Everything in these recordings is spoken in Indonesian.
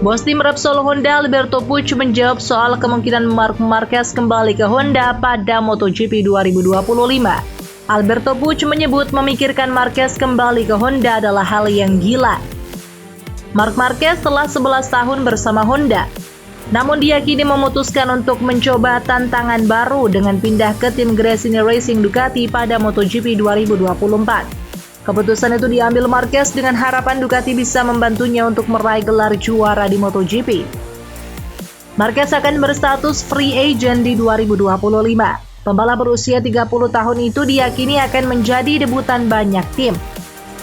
Bos tim Repsol Honda Alberto Puig menjawab soal kemungkinan Marc Marquez kembali ke Honda pada MotoGP 2025. Alberto Puig menyebut memikirkan Marquez kembali ke Honda adalah hal yang gila. Marc Marquez telah 11 tahun bersama Honda, namun dia kini memutuskan untuk mencoba tantangan baru dengan pindah ke tim Gresini Racing Ducati pada MotoGP 2024. Keputusan itu diambil Marquez dengan harapan Ducati bisa membantunya untuk meraih gelar juara di MotoGP. Marquez akan berstatus free agent di 2025. Pembalap berusia 30 tahun itu diyakini akan menjadi debutan banyak tim.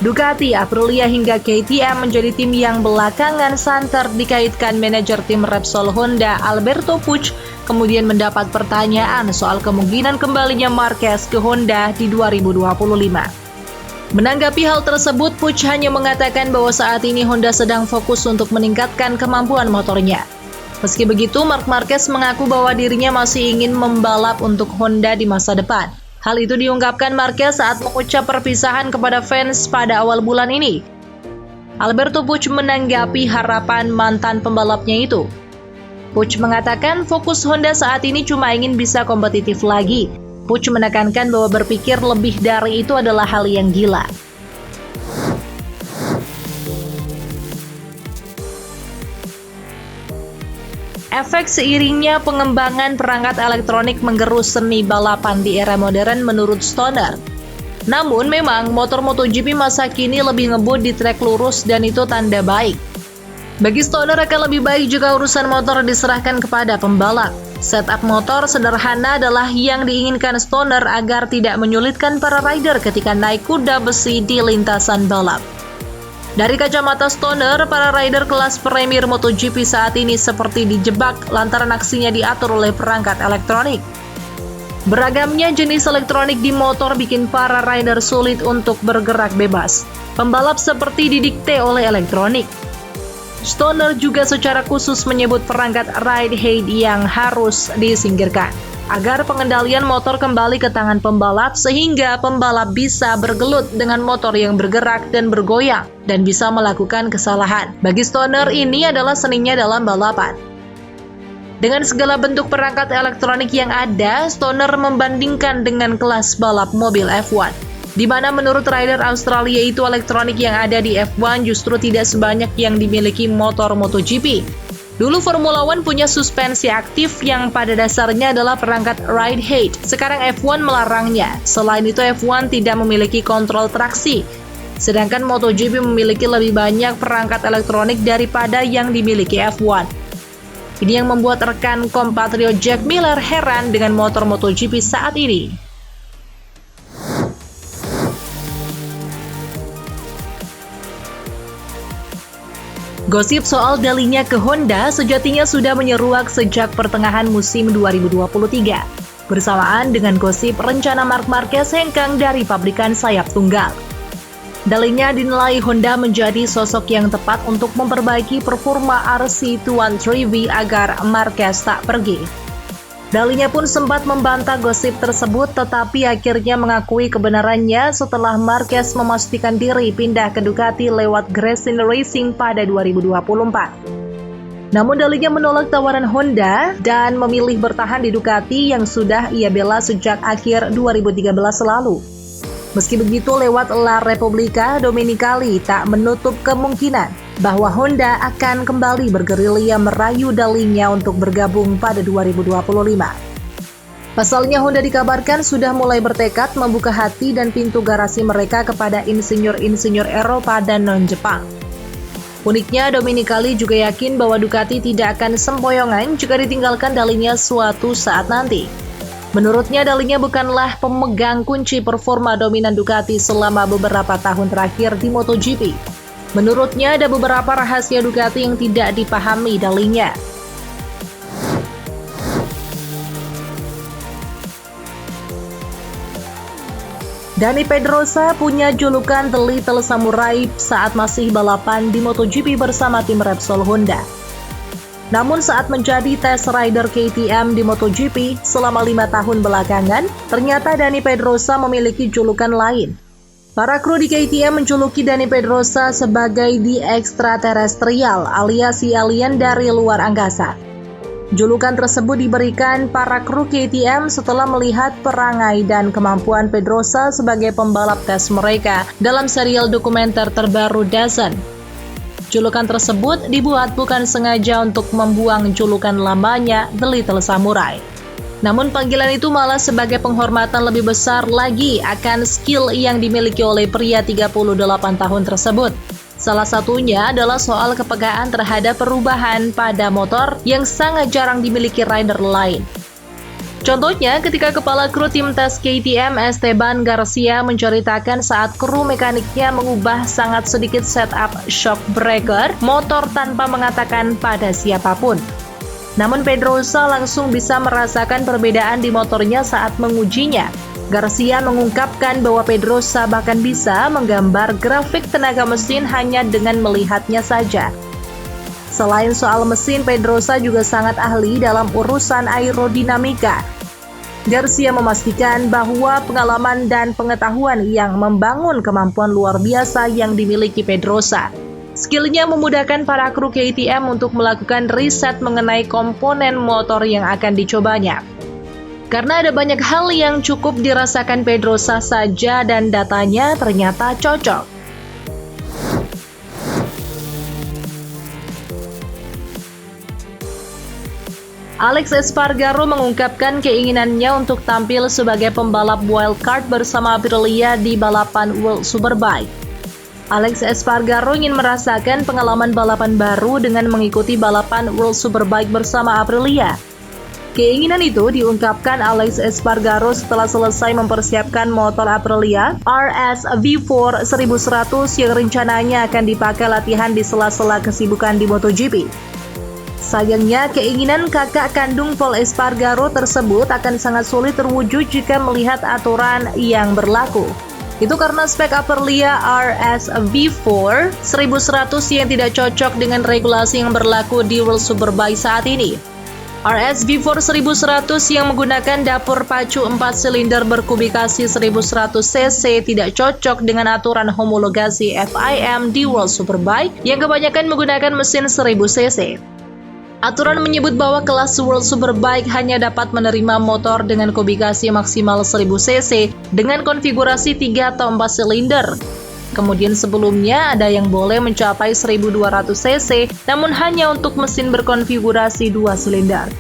Ducati, Aprilia hingga KTM menjadi tim yang belakangan santer dikaitkan manajer tim Repsol Honda Alberto Puig kemudian mendapat pertanyaan soal kemungkinan kembalinya Marquez ke Honda di 2025. Menanggapi hal tersebut, Puig hanya mengatakan bahwa saat ini Honda sedang fokus untuk meningkatkan kemampuan motornya. Meski begitu, Marc Marquez mengaku bahwa dirinya masih ingin membalap untuk Honda di masa depan. Hal itu diungkapkan Marquez saat mengucap perpisahan kepada fans pada awal bulan ini. Alberto Puig menanggapi harapan mantan pembalapnya itu. Puig mengatakan fokus Honda saat ini cuma ingin bisa kompetitif lagi. Puig menekankan bahwa berpikir lebih dari itu adalah hal yang gila. Efek seiringnya pengembangan perangkat elektronik menggerus seni balapan di era modern menurut Stoner. Namun memang motor MotoGP masa kini lebih ngebut di trek lurus dan itu tanda baik. Bagi Stoner akan lebih baik jika urusan motor diserahkan kepada pembalap. Setup motor sederhana adalah yang diinginkan Stoner agar tidak menyulitkan para rider ketika naik kuda besi di lintasan balap. Dari kacamata Stoner, para rider kelas Premier MotoGP saat ini seperti dijebak lantaran aksinya diatur oleh perangkat elektronik. Beragamnya jenis elektronik di motor bikin para rider sulit untuk bergerak bebas. Pembalap seperti didikte oleh elektronik. Stoner juga secara khusus menyebut perangkat ride height yang harus disingkirkan agar pengendalian motor kembali ke tangan pembalap sehingga pembalap bisa bergelut dengan motor yang bergerak dan bergoyang dan bisa melakukan kesalahan. Bagi Stoner, ini adalah seninya dalam balapan. Dengan segala bentuk perangkat elektronik yang ada, Stoner membandingkan dengan kelas balap mobil F1, di mana menurut rider Australia itu elektronik yang ada di F1 justru tidak sebanyak yang dimiliki motor MotoGP. Dulu Formula One punya suspensi aktif yang pada dasarnya adalah perangkat ride height. Sekarang F1 melarangnya. Selain itu F1 tidak memiliki kontrol traksi. Sedangkan MotoGP memiliki lebih banyak perangkat elektronik daripada yang dimiliki F1. Ini yang membuat rekan kompatriot Jack Miller heran dengan motor MotoGP saat ini. Gosip soal dalinya ke Honda sejatinya sudah menyeruak sejak pertengahan musim 2023. Bersamaan dengan gosip rencana Marc Marquez hengkang dari pabrikan sayap tunggal. Dalinya dinilai Honda menjadi sosok yang tepat untuk memperbaiki performa RC213V agar Marquez tak pergi. Dalinya pun sempat membantah gosip tersebut tetapi akhirnya mengakui kebenarannya setelah Marquez memastikan diri pindah ke Ducati lewat Gresini Racing pada 2024. Namun Dalinya menolak tawaran Honda dan memilih bertahan di Ducati yang sudah ia bela sejak akhir 2013 lalu. Meski begitu, lewat La Repubblica Domenicali tak menutup kemungkinan bahwa Honda akan kembali bergerilya merayu Dalinya untuk bergabung pada 2025. Pasalnya Honda dikabarkan sudah mulai bertekad membuka hati dan pintu garasi mereka kepada insinyur-insinyur Eropa dan non-Jepang. Uniknya, Domenicali juga yakin bahwa Ducati tidak akan sempoyongan jika ditinggalkan Dalinya suatu saat nanti. Menurutnya, Dalinya bukanlah pemegang kunci performa dominan Ducati selama beberapa tahun terakhir di MotoGP. Menurutnya, ada beberapa rahasia Ducati yang tidak dipahami Dalinya. Dani Pedrosa punya julukan The Little Samurai saat masih balapan di MotoGP bersama tim Repsol Honda. Namun saat menjadi test rider KTM di MotoGP selama 5 tahun belakangan, ternyata Dani Pedrosa memiliki julukan lain. Para kru di KTM menjuluki Dani Pedrosa sebagai The Extraterrestrial alias si alien dari luar angkasa. Julukan tersebut diberikan para kru KTM setelah melihat perangai dan kemampuan Pedrosa sebagai pembalap tes mereka dalam serial dokumenter terbaru DAZN. Julukan tersebut dibuat bukan sengaja untuk membuang julukan lamanya The Little Samurai. Namun panggilan itu malah sebagai penghormatan lebih besar lagi akan skill yang dimiliki oleh pria 38 tahun tersebut. Salah satunya adalah soal kepekaan terhadap perubahan pada motor yang sangat jarang dimiliki rider lain. Contohnya ketika kepala kru tim tes KTM Esteban Garcia menceritakan saat kru mekaniknya mengubah sangat sedikit setup shock breaker motor tanpa mengatakan pada siapapun. Namun Pedrosa langsung bisa merasakan perbedaan di motornya saat mengujinya. Garcia mengungkapkan bahwa Pedrosa bahkan bisa menggambar grafik tenaga mesin hanya dengan melihatnya saja. Selain soal mesin, Pedrosa juga sangat ahli dalam urusan aerodinamika. Garcia memastikan bahwa pengalaman dan pengetahuan yang membangun kemampuan luar biasa yang dimiliki Pedrosa. Skillnya memudahkan para kru KTM untuk melakukan riset mengenai komponen motor yang akan dicobanya. Karena ada banyak hal yang cukup dirasakan Pedrosa saja dan datanya ternyata cocok. Alex Espargaro mengungkapkan keinginannya untuk tampil sebagai pembalap wildcard bersama Aprilia di balapan World Superbike. Alex Espargaro ingin merasakan pengalaman balapan baru dengan mengikuti balapan World Superbike bersama Aprilia. Keinginan itu diungkapkan Alex Espargaro setelah selesai mempersiapkan motor Aprilia RS V4 1100 yang rencananya akan dipakai latihan di sela-sela kesibukan di MotoGP. Sayangnya, keinginan kakak kandung Pol Espargaro tersebut akan sangat sulit terwujud jika melihat aturan yang berlaku. Itu karena spek Aprilia RS V4 1100 yang tidak cocok dengan regulasi yang berlaku di World Superbike saat ini. RS V4 1100 yang menggunakan dapur pacu 4 silinder berkubikasi 1100 cc tidak cocok dengan aturan homologasi FIM di World Superbike yang kebanyakan menggunakan mesin 1000 cc. Aturan menyebut bahwa kelas World Superbike hanya dapat menerima motor dengan kubikasi maksimal 1000 cc dengan konfigurasi 3 atau 4 silinder. Kemudian sebelumnya ada yang boleh mencapai 1200 cc namun hanya untuk mesin berkonfigurasi 2 silinder.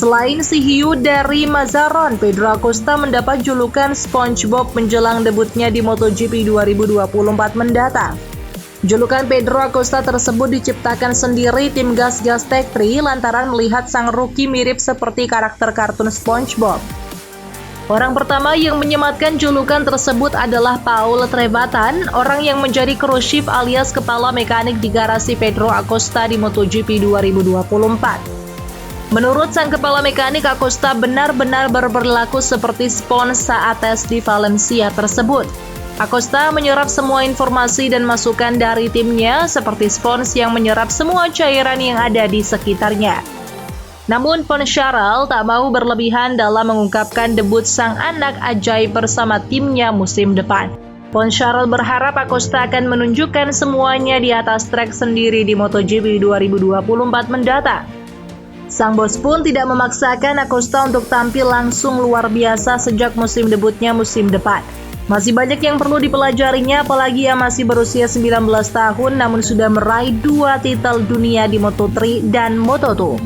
Selain si hiu dari Mazzaron, Pedro Acosta mendapat julukan SpongeBob menjelang debutnya di MotoGP 2024 mendatang. Julukan Pedro Acosta tersebut diciptakan sendiri tim Gas Gas Tech 3 lantaran melihat sang rookie mirip seperti karakter kartun SpongeBob. Orang pertama yang menyematkan julukan tersebut adalah Paul Trebatan, orang yang menjadi kru chief alias kepala mekanik di garasi Pedro Acosta di MotoGP 2024. Menurut sang kepala mekanik, Acosta benar-benar berperilaku seperti Spons saat tes di Valencia tersebut. Acosta menyerap semua informasi dan masukan dari timnya seperti Spons yang menyerap semua cairan yang ada di sekitarnya. Namun Poncharal tak mau berlebihan dalam mengungkapkan debut sang anak ajaib bersama timnya musim depan. Poncharal berharap Acosta akan menunjukkan semuanya di atas trek sendiri di MotoGP 2024 mendatang. Sang bos pun tidak memaksakan Acosta untuk tampil langsung luar biasa sejak musim debutnya musim depan. Masih banyak yang perlu dipelajarinya, apalagi yang masih berusia 19 tahun namun sudah meraih 2 titel dunia di Moto3 dan Moto2.